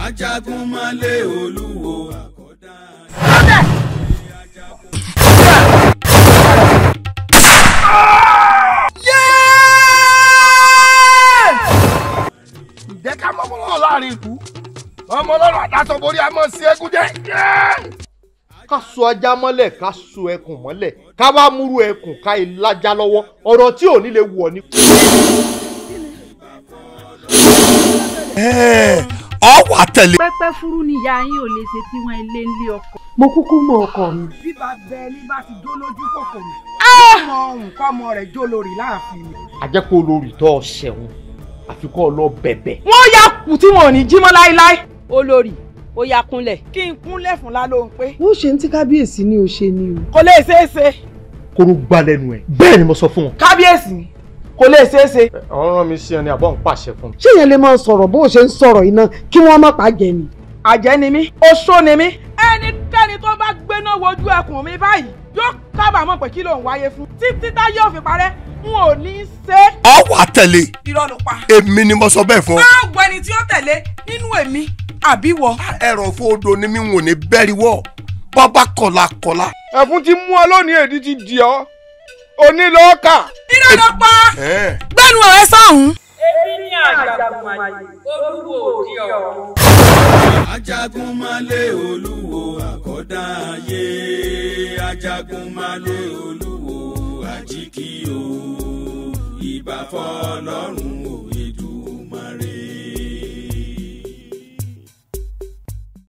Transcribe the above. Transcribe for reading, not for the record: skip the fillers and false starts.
Ajagunmọ́lé Olúwo àkọ́dá. Ǹjẹ́ ká mọ́ mọ́ láàrin ìlú? Ọmọ ọlọ́run àtàtọ̀ borí a mọ̀ sí ẹkún jẹ́. Ká so ajá mọ́lẹ̀, ká so ẹkùn mọ́lẹ̀, ká wá múrú ẹkùn ká ìlàjà lọ́wọ́, ọ̀rọ̀ tí ò ní lè wọ̀ ni. Ọ wà tẹ̀lé. Pẹ́pẹ́ fúrú ni ìyá yín ò lè ṣe tí wọ́n ilé ńlé ọkọ. Mo kúkú mọ ọkọ mi. Bí bàbá ẹni bá ti jó lójú kòkòrò. Ọmọ nǹkan ọmọ rẹ̀ jó lórí láàfin. Àjẹpọ̀ olórí tó ṣẹ̀wọ̀n àfikún lọ bẹ̀bẹ̀. Wọ́n yà kù tí wọn ò ní jí mọ́ láíláí. Olórí ó yá kúnlẹ̀. Kí n kúnlẹ̀ fún Lálóhùn pé. Wọ́n ṣe ń tí kábíyèsí ní o ṣe ni o. Kò lè ṣeé ṣe. Kóró gbá lẹ́nu ẹ̀. Bẹ́ẹ̀ ni mo sọ fún wọn. Kábíyèsí kò lè ṣeé ṣe. Ọ̀rọ̀ rán mi sí ẹni àbọ̀ ń pàṣẹ fún mi. Ṣé yẹn lè máa sọ̀rọ̀ bó o ṣe ń sọ̀rọ̀ iná kí wọ́n má pa jẹ ni? Àjẹ́ ni mí, oṣó ni mí. Ẹnikẹ́ni tó bá gbéná wojú ẹkùn mi báyìí yóò kábàámọ̀ pé kí ló ń wáyé fún. Títí tá yóò fi parẹ́, n ò ní ṣe. Ọ wà tẹ̀lé. Irọ́ ló pa. Èmi ni mo sọ bẹ́ẹ̀ fún ọ. Báwo ẹni tí ó tẹ̀lé nínú èmi àbí wọ? Ẹ̀rọ fún odò ni mi wò ní bẹ́ẹ̀rì wọ̀. Bọ́bá kọ̀la. Ẹ̀fún ti mú ọ lónìí, èdè ti dì ọ́. Onílọ́ọ̀kà. Irọ́ ló pa. Gbẹ́nu ọ̀rẹ́ sọ̀hún. Èmi ni Àjàgùnmàlè Olúwo Òde Ọ̀run. Ajagunmọ́lé Olúwo àkọ́dá ayé. Ajagunmọ́lé Olúwo àjíkí o. Ìbà fọ́lọ́run o.